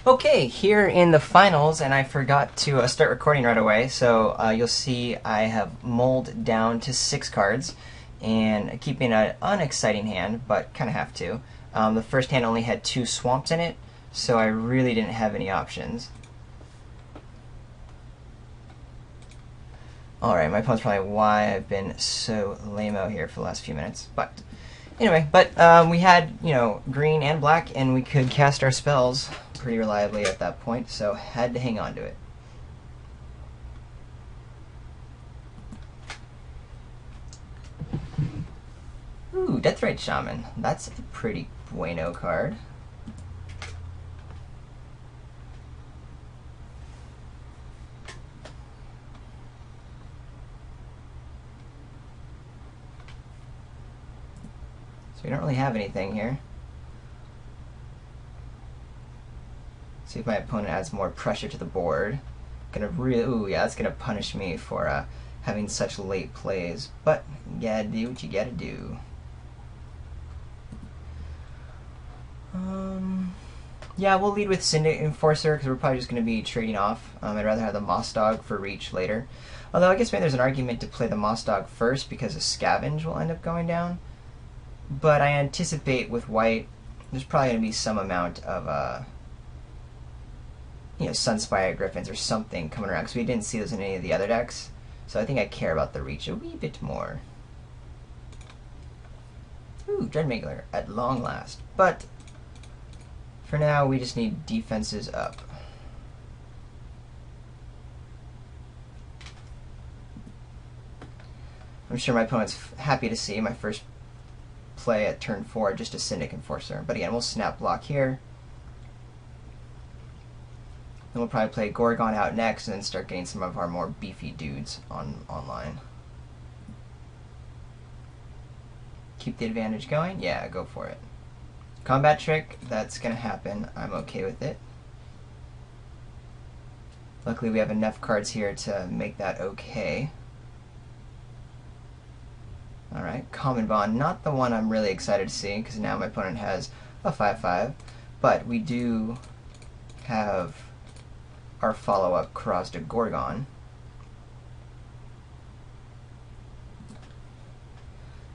Okay, here in the finals, and I forgot to start recording right away, so you'll see I have mulled down to 6 cards, and keeping an unexciting hand, but kind of have to. The first hand only had 2 swamps in it, so I really didn't have any options. Alright, my opponent's probably why I've been so lame-o here for the last few minutes, but anyway, we had, green and black, and we could cast our spells pretty reliably at that point, so had to hang on to it. Ooh, Deathrite Shaman. That's a pretty bueno card. So we don't really have anything here. See if my opponent adds more pressure to the board. Ooh, yeah, that's gonna punish me for having such late plays. But you gotta do what you gotta do. Yeah, we'll lead with Syndicate Enforcer because we're probably just gonna be trading off. I'd rather have the Moss Dog for reach later. Although I guess maybe there's an argument to play the Moss Dog first because a Scavenge will end up going down. But I anticipate with white, there's probably gonna be some amount of Sunspire Griffins or something coming around, because we didn't see those in any of the other decks. So I think I care about the reach a wee bit more. Ooh, Dreadmangler at long last. But for now, we just need defenses up. I'm sure my opponent's happy to see my first play at turn 4, just a Syndicate Enforcer. But again, we'll snap block here. Then we'll probably play Gorgon out next and then start getting some of our more beefy dudes online. Keep the advantage going? Yeah, go for it. Combat Trick, that's going to happen. I'm okay with it. Luckily we have enough cards here to make that okay. Alright, Common Bond, not the one I'm really excited to see, because now my opponent has a 5/5, but we do have our follow-up Crossed to Gorgon.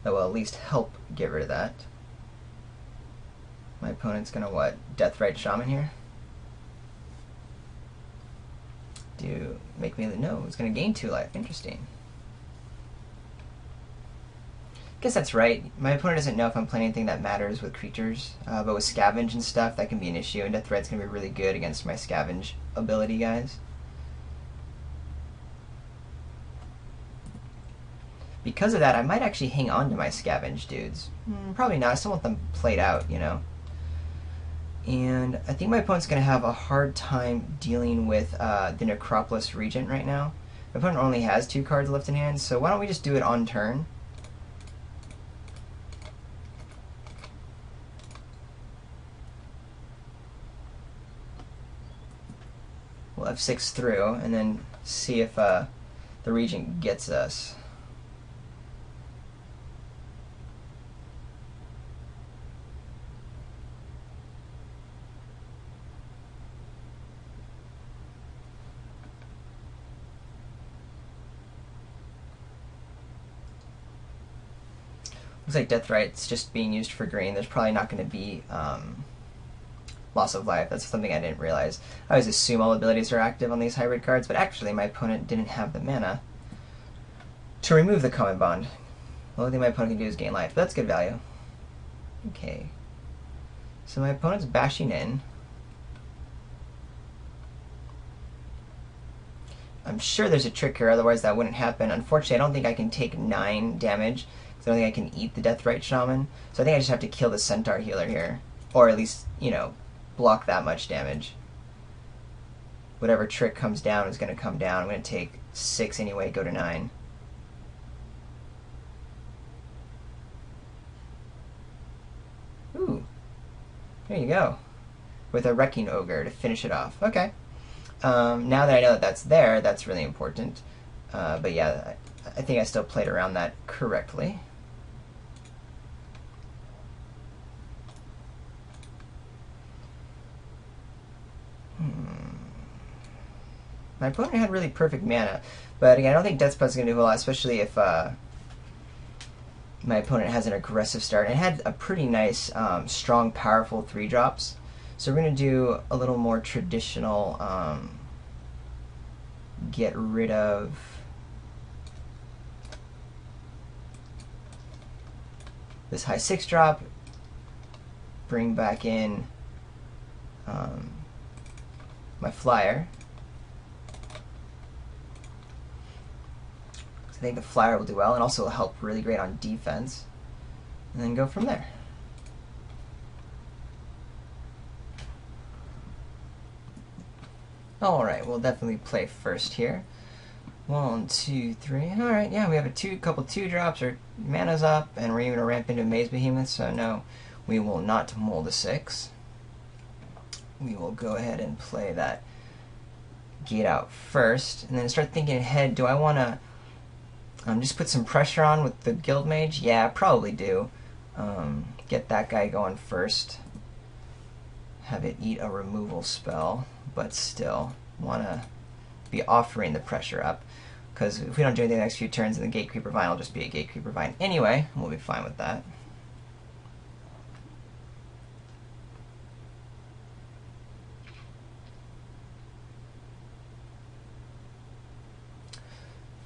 That will at least help get rid of that. My opponent's gonna what? Deathrite Shaman here? No, it's gonna gain 2 life. Interesting. Guess that's right. My opponent doesn't know if I'm playing anything that matters with creatures, but with Scavenge and stuff, that can be an issue, and Deathrite's going to be really good against my Scavenge ability guys. Because of that, I might actually hang on to my Scavenge dudes. Probably not. I still want them played out, And I think my opponent's going to have a hard time dealing with the Necropolis Regent right now. My opponent only has 2 cards left in hand, so why don't we just do it on turn? We'll F6 through, and then see if the Regent gets us. Looks like Deathrite's just being used for green. There's probably not going to be loss of life. That's something I didn't realize. I always assume all abilities are active on these hybrid cards, but actually my opponent didn't have the mana to remove the Common Bond. The only thing my opponent can do is gain life, but that's good value. Okay. So my opponent's bashing in. I'm sure there's a trick here, otherwise that wouldn't happen. Unfortunately, I don't think I can take 9 damage, because I don't think I can eat the Deathrite Shaman. So I think I just have to kill the Centaur Healer here. Or at least, block that much damage. Whatever trick comes down is going to come down. I'm going to take 6 anyway, go to 9. Ooh. There you go. With a Wrecking Ogre to finish it off. Okay. Now that I know that that's there, that's really important. But yeah, I think I still played around that correctly. My opponent had really perfect mana, but again, I don't think Death Spell's going to do a lot, especially if my opponent has an aggressive start. It had a pretty nice, strong, powerful 3-drops. So we're going to do a little more traditional, get rid of this high 6-drop, bring back in my flyer. I think the flyer will do well, and also will help really great on defense, and then go from there. Alright, we'll definitely play first here. 1, 2, 3. Alright, yeah, we have a couple 2-drops. Our mana's up, and we're even going to ramp into Maze Behemoth, so no, we will not mold a 6. We will go ahead and play that gate out first, and then start thinking ahead. Do I want to just put some pressure on with the Guild Mage? Yeah, I probably do. Get that guy going first. Have it eat a removal spell, but still want to be offering the pressure up, because if we don't do anything the next few turns, then the Gate Creeper Vine will just be a Gate Creeper Vine anyway, and we'll be fine with that.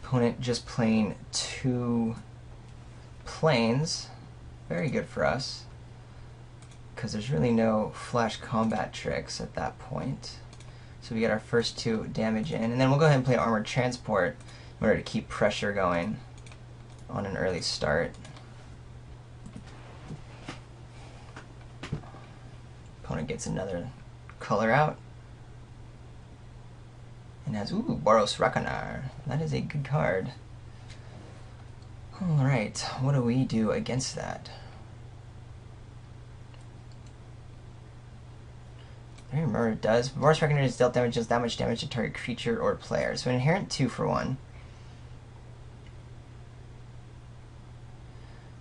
Opponent just playing 2 planes. Very good for us, because there's really no flash combat tricks at that point. So we get our first 2 damage in, and then we'll go ahead and play Armored Transport in order to keep pressure going on an early start. Opponent gets another color out, and has, ooh, Boros Reckoner. That is a good card. Alright, what do we do against that? I remember it does. Boros Reckoner is dealt damage, does that much damage to target creature or player. So an inherent 2 for 1.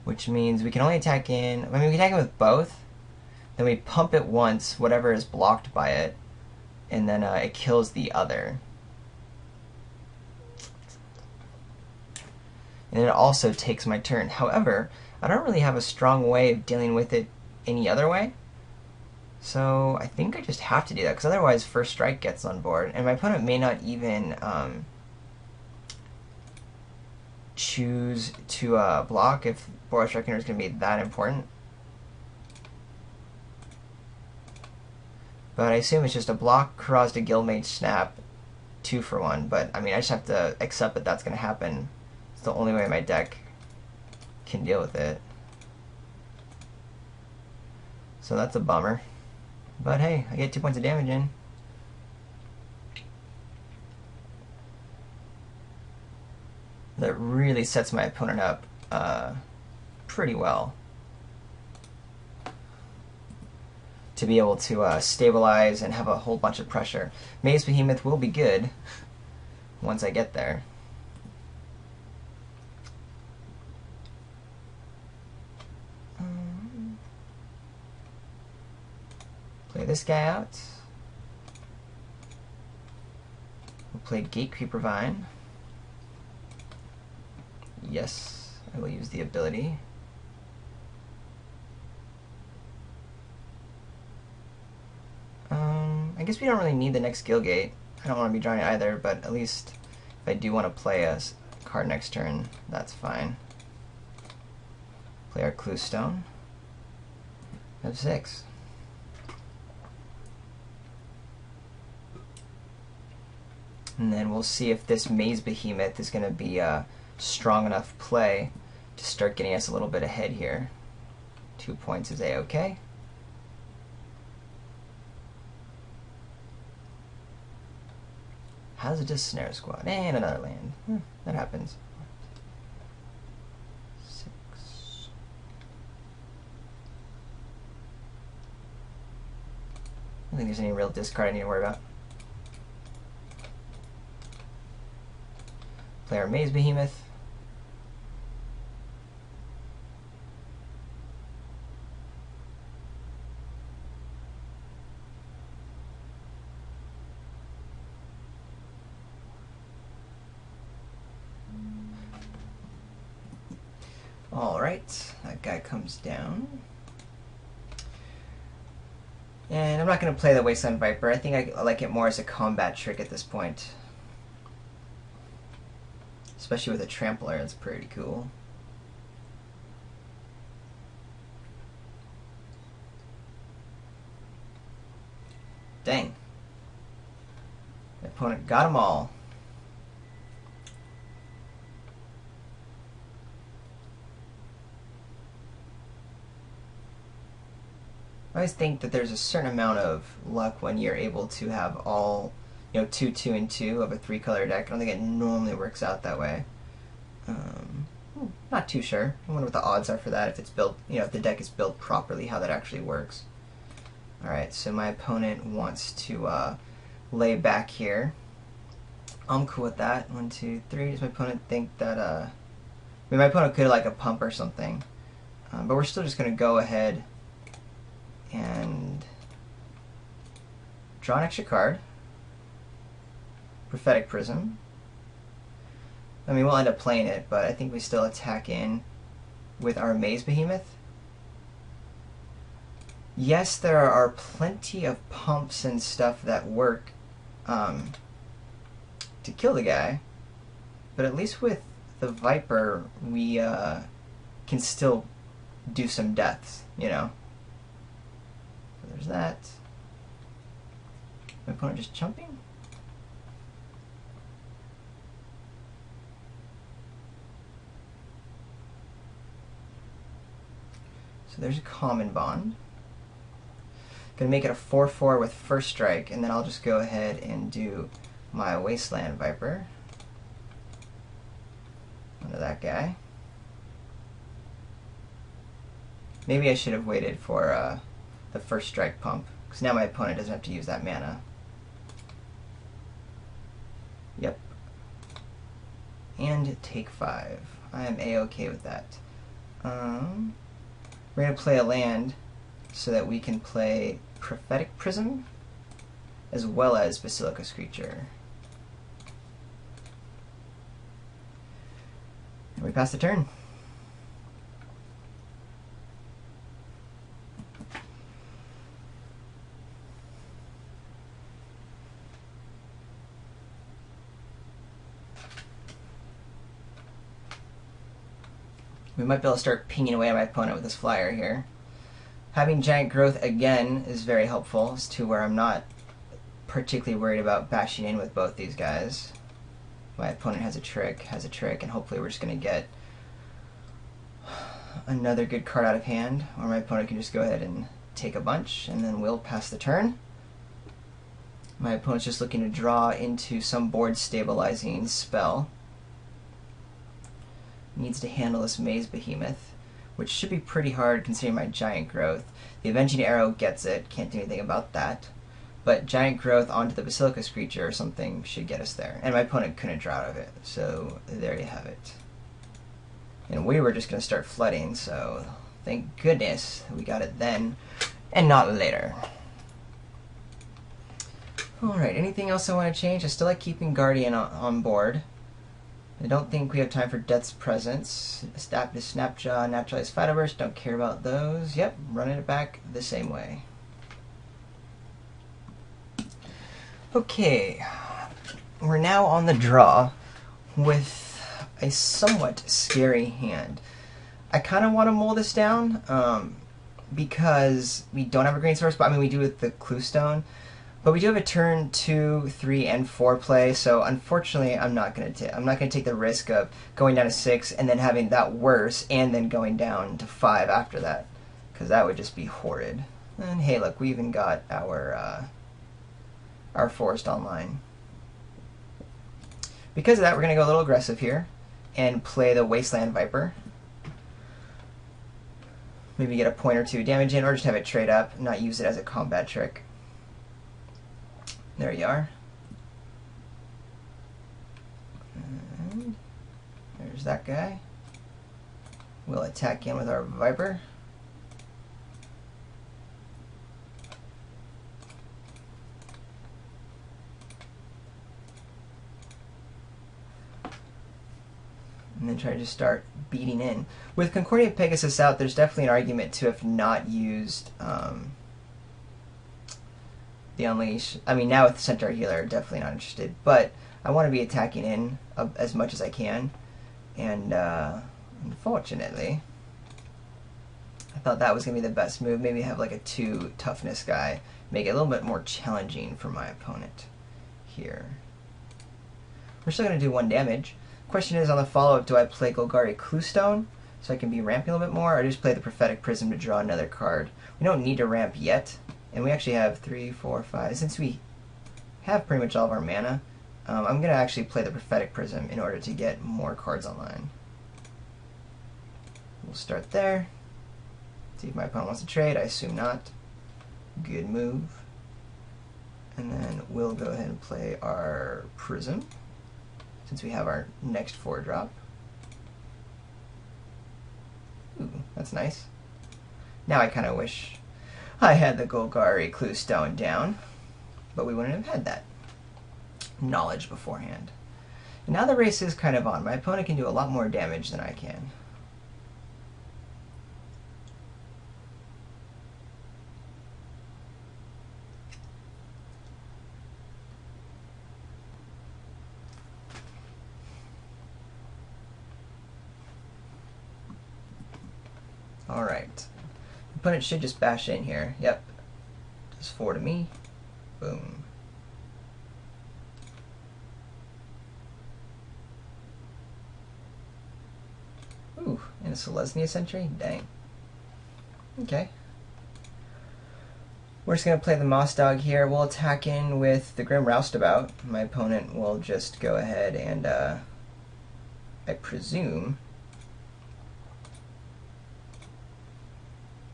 Which means we can only attack in, I mean, we can attack it with both. Then we pump it once, whatever is blocked by it, and then it kills the other. And it also takes my turn. However, I don't really have a strong way of dealing with it any other way. So I think I just have to do that, because otherwise First Strike gets on board, and my opponent may not even choose to block if Boros Reckoner is going to be that important. But I assume it's just a block, Karazda Guildmage Snap, 2 for 1. But I mean, I just have to accept that that's going to happen. It's the only way my deck can deal with it. So that's a bummer. But hey, I get 2 points of damage in. That really sets my opponent up pretty well to be able to stabilize and have a whole bunch of pressure. Maze Behemoth will be good once I get there. Play this guy out. We'll play Gate Creeper Vine. Yes, I will use the ability. I guess we don't really need the next skill gate. I don't want to be drawing either, but at least if I do want to play a card next turn, that's fine. Play our Clue Stone. Have 6. And then we'll see if this Maze Behemoth is going to be a strong enough play to start getting us a little bit ahead here. 2 points is A-okay. Hazardous Snare Squad. And another land. That happens. 6. I don't think there's any real discard I need to worry about. Play our Maze Behemoth. Alright, that guy comes down. And I'm not going to play the Wasteland Viper. I think I like it more as a combat trick at this point. Especially with a trampler, it's pretty cool. Dang. My opponent got them all. I always think that there's a certain amount of luck when you're able to have all, 2, 2, and 2 of a 3-color deck. I don't think it normally works out that way. Not too sure. I wonder what the odds are for that, if it's built, if the deck is built properly, how that actually works. Alright, so my opponent wants to lay back here. I'm cool with that. 1, 2, 3. Does my opponent think that, my opponent could like a pump or something. But we're still just going to go ahead and draw an extra card. Prophetic Prism. I mean, we'll end up playing it, but I think we still attack in with our Maze Behemoth. Yes, there are plenty of pumps and stuff that work to kill the guy, but at least with the Viper, we can still do some deaths, So there's that. My opponent just jumping? So there's a Common Bond. Gonna make it a 4/4 with first strike, and then I'll just go ahead and do my Wasteland Viper onto that guy. Maybe I should have waited for the first strike pump, because now my opponent doesn't have to use that mana. Yep. And take 5. I am a-okay with that. We're going to play a land so that we can play Prophetic Prism as well as Basilica Screecher. And we pass the turn. We might be able to start pinging away at my opponent with this flyer here. Having Giant Growth again is very helpful, as to where I'm not particularly worried about bashing in with both these guys. My opponent has a trick, and hopefully we're just going to get another good card out of hand, or my opponent can just go ahead and take a bunch, and then we'll pass the turn. My opponent's just looking to draw into some board stabilizing spell. Needs to handle this Maze Behemoth, which should be pretty hard considering my Giant Growth. The Avenging Arrow gets it, can't do anything about that. But Giant Growth onto the Basilica Screecher or something should get us there. And my opponent couldn't draw out of it, so there you have it. And we were just going to start flooding, so thank goodness we got it then, and not later. Alright, anything else I want to change? I still like keeping Guardian on board. I don't think we have time for Death's Presence. Snapjaw, Naturalized Fighterverse, don't care about those. Yep, running it back the same way. Okay, we're now on the draw with a somewhat scary hand. I kind of want to mull this down because we don't have a green source, but I mean we do with the Clue Stone. But we do have a turn 2, 3, and 4 play, so unfortunately I'm not going to take the risk of going down to 6 and then having that worse and then going down to 5 after that, because that would just be horrid. And hey, look, we even got our forest online. Because of that, we're going to go a little aggressive here and play the Wasteland Viper. Maybe get a point or 2 damage in, or just have it trade up and not use it as a combat trick. There you are. And there's that guy. We'll attack in with our Viper. And then try to just start beating in. With Concordia Pegasus out, there's definitely an argument to have not used the Unleash. I mean, now with the Centaur Healer, definitely not interested, but I want to be attacking in as much as I can, and unfortunately, I thought that was going to be the best move. Maybe have like a 2 toughness guy, make it a little bit more challenging for my opponent here. We're still going to do 1 damage. Question is, on the follow-up, do I play Golgari Cluestone so I can be ramping a little bit more, or just play the Prophetic Prism to draw another card? We don't need to ramp yet, and we actually have 3, 4, 5. Since we have pretty much all of our mana, I'm going to actually play the Prophetic Prism in order to get more cards online. We'll start there. See if my opponent wants to trade. I assume not. Good move. And then we'll go ahead and play our Prism, since we have our next 4-drop. Ooh, that's nice. Now I kind of wish I had the Golgari Cluestone down, but we wouldn't have had that knowledge beforehand. And now the race is kind of on. My opponent can do a lot more damage than I can. Alright. Opponent should just bash in here. Yep. Does 4 to me. Boom. Ooh, and a Selesnya Sentry? Dang. Okay. We're just going to play the Moss Dog here. We'll attack in with the Grim Roustabout. My opponent will just go ahead and, I presume,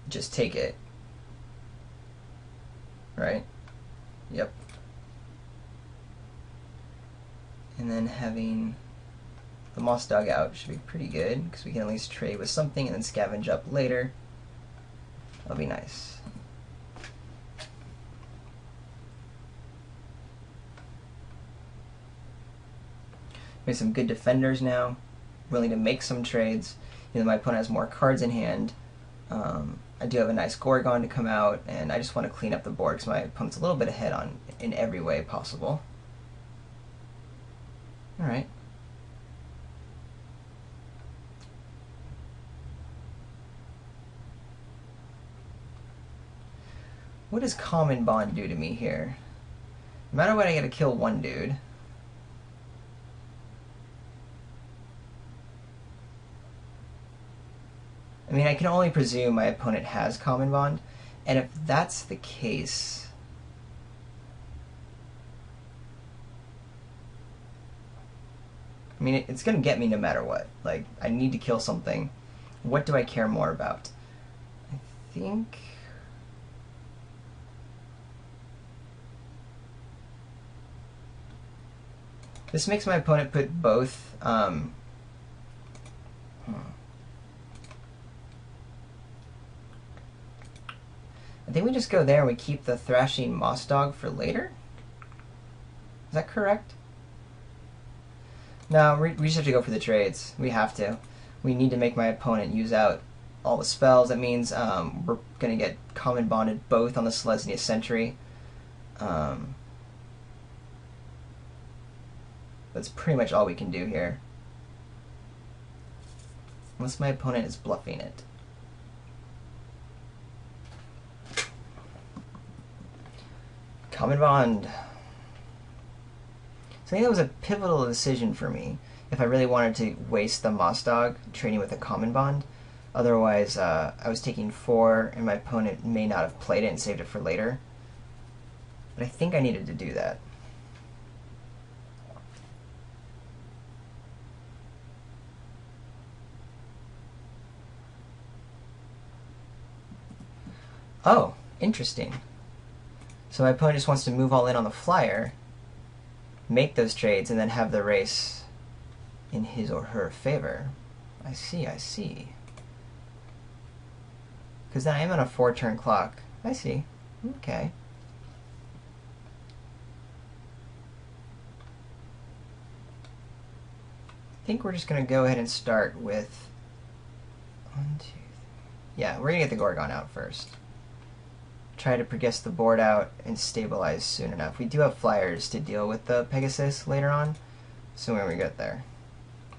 just take it. Right? Yep. And then having the Moss Dog out should be pretty good, because we can at least trade with something and then scavenge up later. That'll be nice. We have some good defenders now, willing to make some trades. You know, my opponent has more cards in hand. I do have a nice Gorgon to come out, and I just want to clean up the board because my opponent's a little bit ahead in every way possible. Alright. What does Common Bond do to me here? No matter what, I gotta kill 1 dude. I mean, I can only presume my opponent has Common Bond, and if that's the case, I mean, it's going to get me no matter what. Like, I need to kill something. What do I care more about? I think... this makes my opponent put both... I think we just go there and we keep the Thrashing Moss Dog for later? Is that correct? No, we just have to go for the trades. We have to. We need to make my opponent use out all the spells. That means we're going to get Common Bonded both on the Selesnya Sentry. That's pretty much all we can do here. Unless my opponent is bluffing it. Common Bond. So I think that was a pivotal decision for me if I really wanted to waste the Moss Dog trading with a Common Bond. Otherwise, I was taking 4 and my opponent may not have played it and saved it for later. But I think I needed to do that. Oh, interesting. So my opponent just wants to move all in on the flyer, make those trades, and then have the race in his or her favor. I see, I see. Because then I am on a 4-turn clock. I see. Okay. I think we're just going to go ahead and start with 1, 2, 3. Yeah, we're going to get the Gorgon out first. Try to progress the board out and stabilize soon enough. We do have flyers to deal with the Pegasus later on, so when we get there.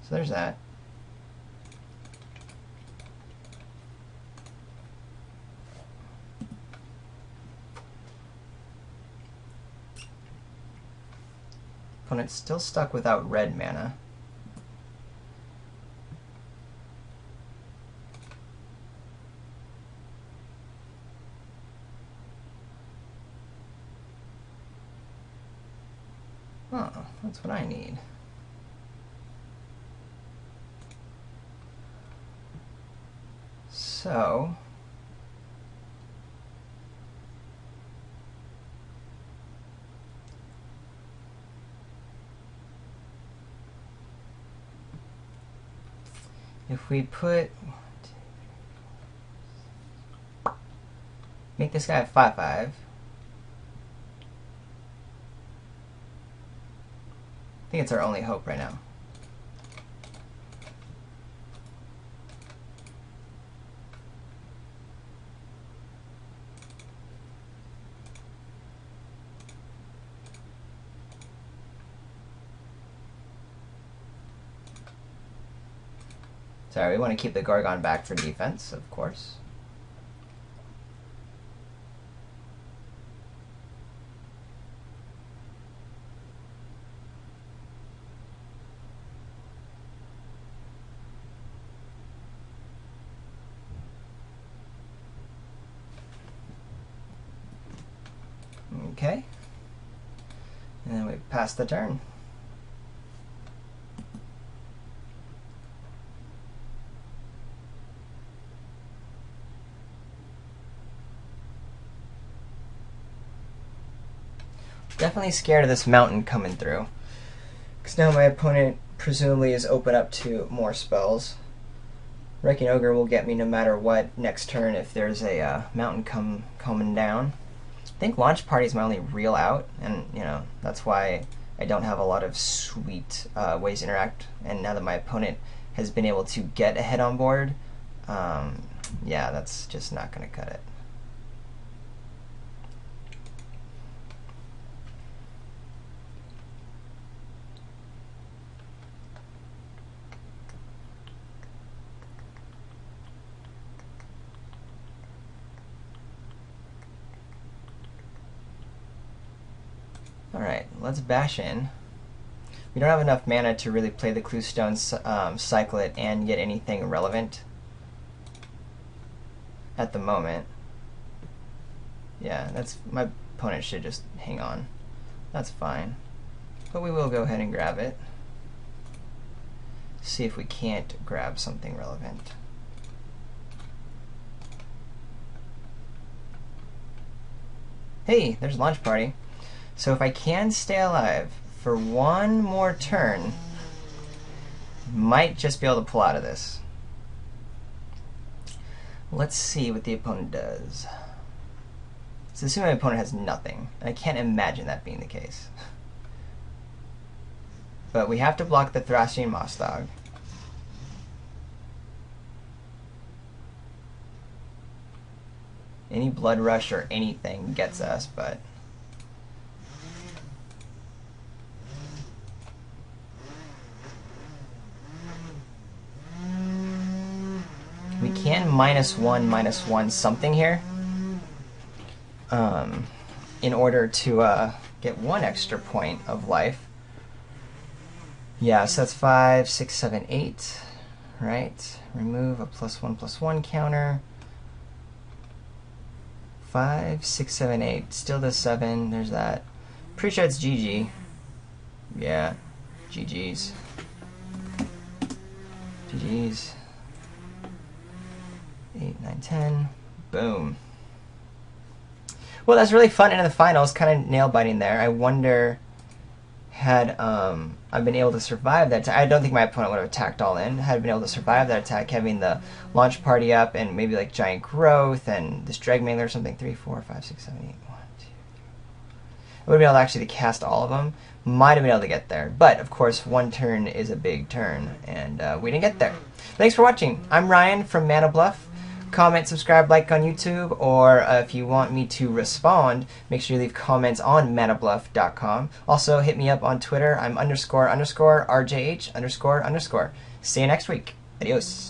So there's that. Opponent's still stuck without red mana. Oh, that's what I need. So, if we put, make this guy a 5/5. I think it's our only hope right now. Sorry, we want to keep the Gorgon back for defense, of course. Okay. And then we pass the turn. Definitely scared of this mountain coming through, because now my opponent presumably is open up to more spells. Wrecking Ogre will get me no matter what next turn if there's a mountain coming down. I think Launch Party is my only real out, and that's why I don't have a lot of sweet ways to interact. And now that my opponent has been able to get ahead on board, yeah, that's just not going to cut it. Alright, let's bash in. We don't have enough mana to really play the Cluestone, cycle it, and get anything relevant at the moment. Yeah, my opponent should just hang on. That's fine. But we will go ahead and grab it. See if we can't grab something relevant. Hey, there's Launch Party. So if I can stay alive for one more turn, might just be able to pull out of this. Let's see what the opponent does. So assuming my opponent has nothing, and I can't imagine that being the case. But we have to block the Thracian Moss Dog. Any Blood Rush or anything gets us, but we can -1/-1 something here in order to get one extra point of life. Yeah, so that's 5, 6, 7, 8, right? Remove a +1/+1 counter. 5, 6, 7, 8. Still does 7. There's that. Pretty sure it's GG. Yeah, GG's. GG's. 8, 9, 10. Boom. Well, that's really fun into the finals. Kind of nail biting there. I wonder had I been able to survive that attack. I don't think my opponent would have attacked all in. Had I been able to survive that attack, having the Launch Party up and maybe like Giant Growth and this Dreg Mangler or something. 3, 4, 5, 6, 7, 8. 1, 2, 3. I would have been able to actually cast all of them. Might have been able to get there. But, of course, one turn is a big turn, and we didn't get there. Thanks for watching. I'm Ryan from Mana Bluff. Comment, subscribe, like on YouTube, or if you want me to respond, make sure you leave comments on manabluff.com. Also, hit me up on Twitter. I'm __RJH__. See you next week. Adios.